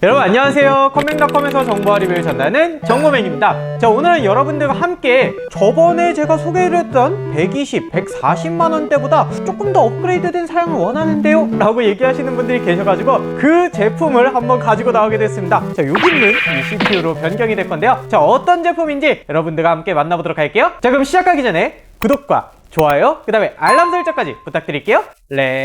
여러분 안녕하세요. 컴맹닷컴에서 정보와 리뷰를 전하는 정보맨입니다. 자, 오늘은 여러분들과 함께 저번에 제가 소개를 했던 120, 140만원대보다 조금 더 업그레이드된 사양을 원하는데요 라고 얘기하시는 분들이 계셔가지고 그 제품을 한번 가지고 나오게 됐습니다. 자, 여기는 이 CPU로 변경이 될 건데요. 자, 어떤 제품인지 여러분들과 함께 만나보도록 할게요. 자, 그럼 시작하기 전에 구독과 좋아요, 그 다음에 알람 설정까지 부탁드릴게요. 렛츠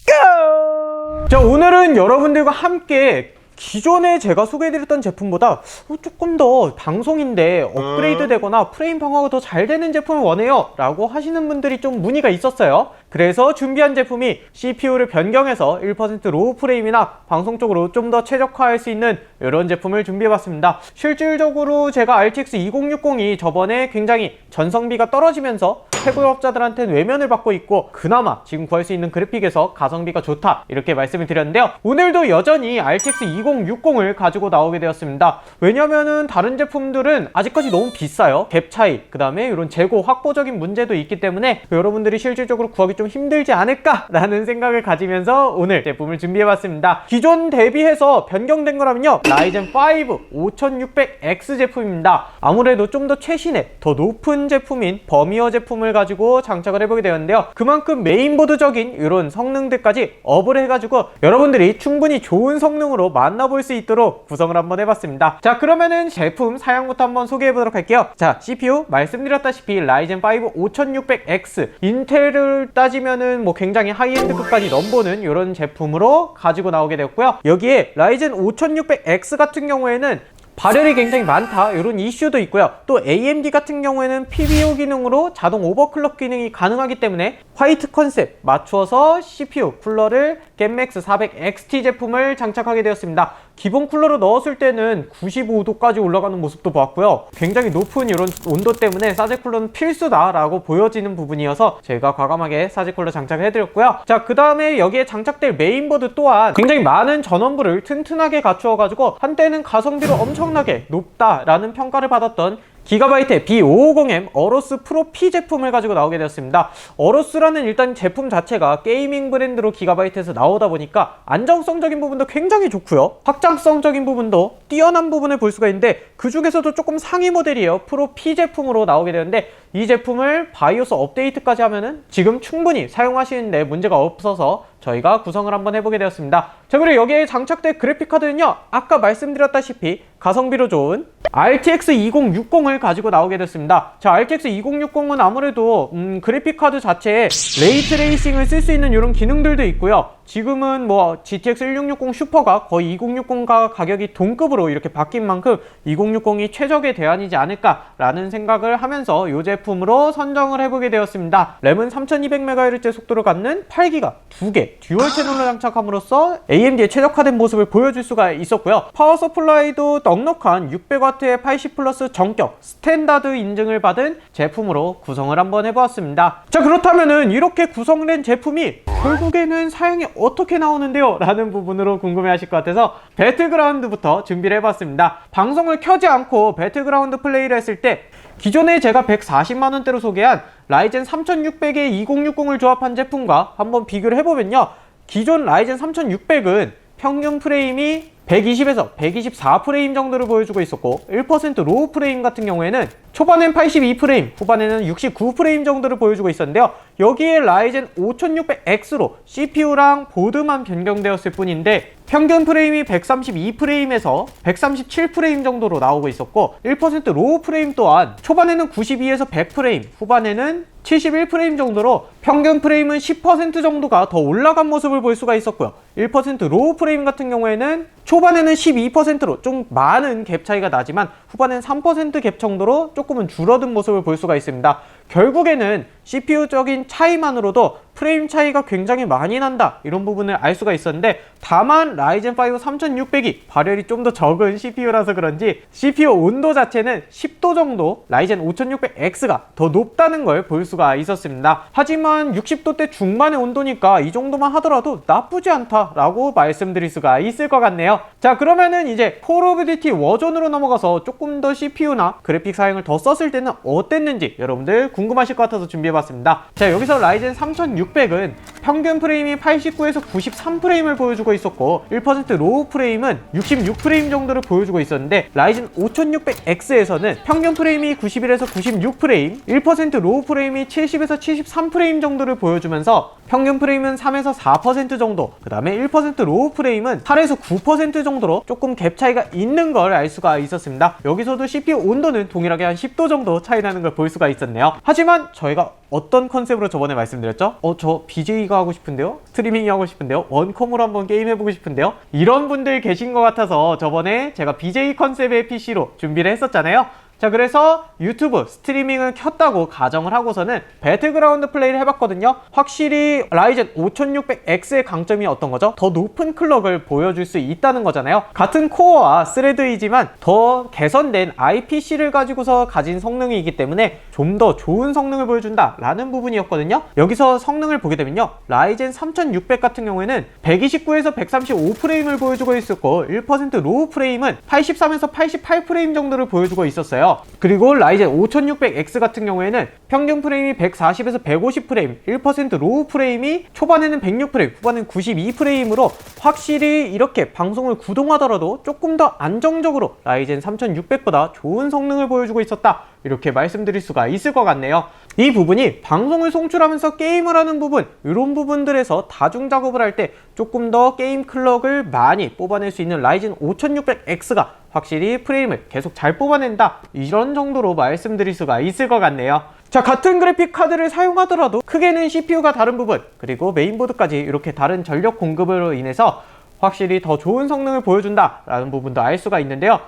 고! 자, 오늘은 여러분들과 함께 기존에 제가 소개해드렸던 제품보다 조금 더 방송인데 업그레이드 되거나 프레임 방어가 더 잘 되는 제품을 원해요 라고 하시는 분들이 좀 문의가 있었어요. 그래서 준비한 제품이 CPU를 변경해서 1% 로우 프레임이나 방송 쪽으로 좀 더 최적화할 수 있는 이런 제품을 준비해봤습니다. 실질적으로 제가 RTX 2060이 저번에 굉장히 전성비가 떨어지면서 최고업자들한테는 외면을 받고 있고 그나마 지금 구할 수 있는 그래픽에서 가성비가 좋다 이렇게 말씀을 드렸는데요. 오늘도 여전히 RTX 2060을 가지고 나오게 되었습니다. 왜냐면은 다른 제품들은 아직까지 너무 비싸요. 갭 차이, 그 다음에 이런 재고 확보적인 문제도 있기 때문에 여러분들이 실질적으로 구하기 좀 힘들지 않을까 라는 생각을 가지면서 오늘 제품을 준비해봤습니다. 기존 대비해서 변경된 거라면요, 라이젠 5 5600X 제품입니다. 아무래도 좀 더 최신의 더 높은 제품인 버미어 제품을 가지고 장착을 해보게 되었는데요. 그만큼 메인보드적인 이런 성능들까지 업을 해가지고 여러분들이 충분히 좋은 성능으로 만나볼 수 있도록 구성을 한번 해봤습니다. 자, 그러면은 제품 사양부터 한번 소개해보도록 할게요. 자, CPU 말씀드렸다시피 라이젠 5 5600X, 인텔을 따지면은 뭐 굉장히 하이엔드급까지 넘보는 이런 제품으로 가지고 나오게 되었고요. 여기에 라이젠 5600X 같은 경우에는 발열이 굉장히 많다 이런 이슈도 있고요. 또 AMD 같은 경우에는 PBO 기능으로 자동 오버클럭 기능이 가능하기 때문에 화이트 컨셉 맞추어서 CPU 쿨러를 겟맥스 400XT 제품을 장착하게 되었습니다. 기본 쿨러로 넣었을 때는 95도까지 올라가는 모습도 보았고요. 굉장히 높은 이런 온도 때문에 사제 쿨러는 필수다라고 보여지는 부분이어서 제가 과감하게 사제 쿨러 장착을 해드렸고요. 자, 그 다음에 여기에 장착될 메인보드 또한 굉장히 많은 전원부를 튼튼하게 갖추어가지고 한때는 가성비로 엄청나게 높다라는 평가를 받았던 기가바이트의 B550M 어로스 프로 P 제품을 가지고 나오게 되었습니다. 어로스라는 일단 제품 자체가 게이밍 브랜드로 기가바이트에서 나오다 보니까 안정성적인 부분도 굉장히 좋고요, 확장성적인 부분도 뛰어난 부분을 볼 수가 있는데 그 중에서도 조금 상위 모델이에요. 프로 P 제품으로 나오게 되는데 이 제품을 바이오스 업데이트까지 하면은 지금 충분히 사용하시는데 문제가 없어서 저희가 구성을 한번 해보게 되었습니다. 자, 그리고 여기에 장착된 그래픽카드는요, 아까 말씀드렸다시피 가성비로 좋은 RTX 2060을 가지고 나오게 됐습니다. 자, RTX 2060은 아무래도 그래픽카드 자체에 레이트레이싱을 쓸 수 있는 이런 기능들도 있고요. 지금은 뭐 GTX 1660 슈퍼가 거의 2060과 가격이 동급으로 이렇게 바뀐 만큼 2060이 최적의 대안이지 않을까라는 생각을 하면서 이 제품으로 선정을 해보게 되었습니다. 램은 3200MHz 속도를 갖는 8기가 2개 듀얼 채널로 장착함으로써 AMD의 최적화된 모습을 보여줄 수가 있었고요. 파워 서플라이도 넉넉한 600W의 80 플러스 정격 스탠다드 인증을 받은 제품으로 구성을 한번 해보았습니다. 자, 그렇다면은 이렇게 구성된 제품이 결국에는 사양이 어떻게 나오는데요? 라는 부분으로 궁금해 하실 것 같아서 배틀그라운드부터 준비를 해봤습니다. 방송을 켜지 않고 배틀그라운드 플레이를 했을 때 기존에 제가 140만원대로 소개한 라이젠 3600의 2060을 조합한 제품과 한번 비교를 해보면요, 기존 라이젠 3600은 평균 프레임이 120에서 124프레임 정도를 보여주고 있었고 1% 로우 프레임 같은 경우에는 초반엔 82프레임, 후반에는 69프레임 정도를 보여주고 있었는데요. 여기에 라이젠 5600X로 CPU랑 보드만 변경되었을 뿐인데 평균 프레임이 132프레임에서 137프레임 정도로 나오고 있었고 1% 로우 프레임 또한 초반에는 92에서 100프레임, 후반에는 71프레임 정도로 평균 프레임은 10% 정도가 더 올라간 모습을 볼 수가 있었고요. 1% 로우 프레임 같은 경우에는 초반에는 12%로 좀 많은 갭 차이가 나지만 후반에는 3% 갭 정도로 조금은 줄어든 모습을 볼 수가 있습니다. 결국에는 CPU적인 차이만으로도 프레임 차이가 굉장히 많이 난다 이런 부분을 알 수가 있었는데, 다만 라이젠 5 3600이 발열이 좀 더 적은 CPU라서 그런지 CPU 온도 자체는 10도 정도 라이젠 5600X가 더 높다는 걸 볼 수가 있었습니다. 하지만 60도대 중반의 온도니까 이 정도만 하더라도 나쁘지 않다라고 말씀드릴 수가 있을 것 같네요. 자, 그러면은 이제 콜 오브 듀티 워존으로 넘어가서 조금 더 CPU나 그래픽 사양을 더 썼을 때는 어땠는지 여러분들 궁금하실 것 같아서 준비해봤습니다. 자, 여기서 라이젠 3600은 평균 프레임이 89에서 93프레임을 보여주고 있었고 1% 로우 프레임은 66프레임 정도를 보여주고 있었는데, 라이젠 5600X에서는 평균 프레임이 91에서 96프레임, 1% 로우 프레임이 70에서 73프레임 정도를 보여주면서 평균 프레임은 3에서 4% 정도, 그 다음에 1% 로우 프레임은 8에서 9% 정도로 조금 갭 차이가 있는 걸 알 수가 있었습니다. 여기서도 CPU 온도는 동일하게 한 10도 정도 차이 나는 걸 볼 수가 있었네요. 하지만 저희가 어떤 컨셉으로 저번에 말씀드렸죠? 저 BJ가 하고 싶은데요? 스트리밍이 하고 싶은데요? 원컴으로 한번 게임 해보고 싶은데요? 이런 분들 계신 것 같아서 저번에 제가 BJ 컨셉의 PC로 준비를 했었잖아요. 자, 그래서 유튜브 스트리밍을 켰다고 가정을 하고서는 배틀그라운드 플레이를 해봤거든요. 확실히 라이젠 5600X의 강점이 어떤 거죠? 더 높은 클럭을 보여줄 수 있다는 거잖아요. 같은 코어와 스레드이지만 더 개선된 IPC를 가지고서 가진 성능이기 때문에 좀 더 좋은 성능을 보여준다 라는 부분이었거든요. 여기서 성능을 보게 되면요, 라이젠 3600 같은 경우에는 129에서 135프레임을 보여주고 있었고 1% 로우 프레임은 83에서 88프레임 정도를 보여주고 있었어요. 그리고 라이젠 5600X 같은 경우에는 평균 프레임이 140에서 150프레임, 1% 로우 프레임이 초반에는 106프레임, 후반에는 92프레임으로 확실히 이렇게 방송을 구동하더라도 조금 더 안정적으로 라이젠 3600보다 좋은 성능을 보여주고 있었다, 이렇게 말씀드릴 수가 있을 것 같네요. 이 부분이 방송을 송출하면서 게임을 하는 부분, 이런 부분들에서 다중 작업을 할 때 조금 더 게임 클럭을 많이 뽑아낼 수 있는 라이젠 5600X가 확실히 프레임을 계속 잘 뽑아낸다, 이런 정도로 말씀드릴 수가 있을 것 같네요. 자, 같은 그래픽 카드를 사용하더라도 크게는 CPU가 다른 부분, 그리고 메인보드까지 이렇게 다른 전력 공급으로 인해서 확실히 더 좋은 성능을 보여준다 라는 부분도 알 수가 있는데요.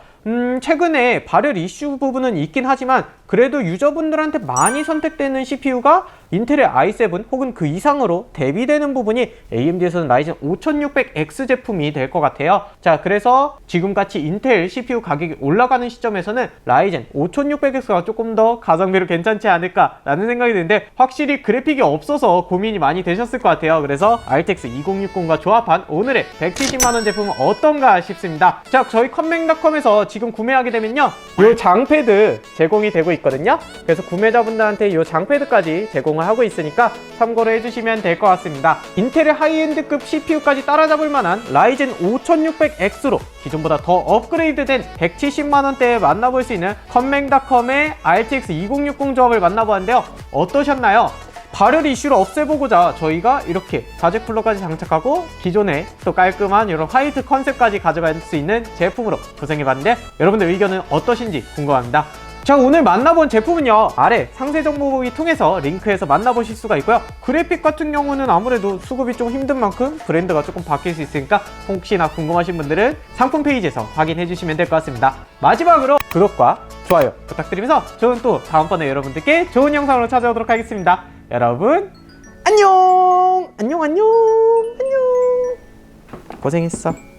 최근에 발열 이슈 부분은 있긴 하지만 그래도 유저분들한테 많이 선택되는 CPU가 인텔의 i7 혹은 그 이상으로 대비되는 부분이 AMD에서는 라이젠 5600X 제품이 될 것 같아요. 자, 그래서 지금같이 인텔 CPU 가격이 올라가는 시점에서는 라이젠 5600X가 조금 더 가성비로 괜찮지 않을까 라는 생각이 드는데, 확실히 그래픽이 없어서 고민이 많이 되셨을 것 같아요. 그래서 RTX 2060과 조합한 오늘의 170만원 제품은 어떤가 싶습니다. 자, 저희 컴맹닷컴에서 지금 구매하게 되면요, 이 장패드 제공이 되고 있거든요. 그래서 구매자분들한테 이 장패드까지 제공을 하고 있으니까 참고로 해주시면 될 것 같습니다. 인텔의 하이엔드급 CPU까지 따라잡을 만한 라이젠 5600X로 기존보다 더 업그레이드된 170만원대에 만나볼 수 있는 컴맹닷컴의 RTX 2060 조합을 만나보았는데요. 어떠셨나요? 발열 이슈를 없애보고자 저희가 이렇게 자재 쿨러까지 장착하고 기존에 또 깔끔한 이런 화이트 컨셉까지 가져갈 수 있는 제품으로 구성해봤는데, 여러분들 의견은 어떠신지 궁금합니다. 자, 오늘 만나본 제품은요, 아래 상세 정보 보기 통해서 링크해서 만나보실 수가 있고요. 그래픽 같은 경우는 아무래도 수급이 좀 힘든 만큼 브랜드가 조금 바뀔 수 있으니까 혹시나 궁금하신 분들은 상품 페이지에서 확인해 주시면 될 것 같습니다. 마지막으로 구독과 좋아요 부탁드리면서 저는 또 다음번에 여러분들께 좋은 영상으로 찾아오도록 하겠습니다. 여러분 안녕. 고생했어.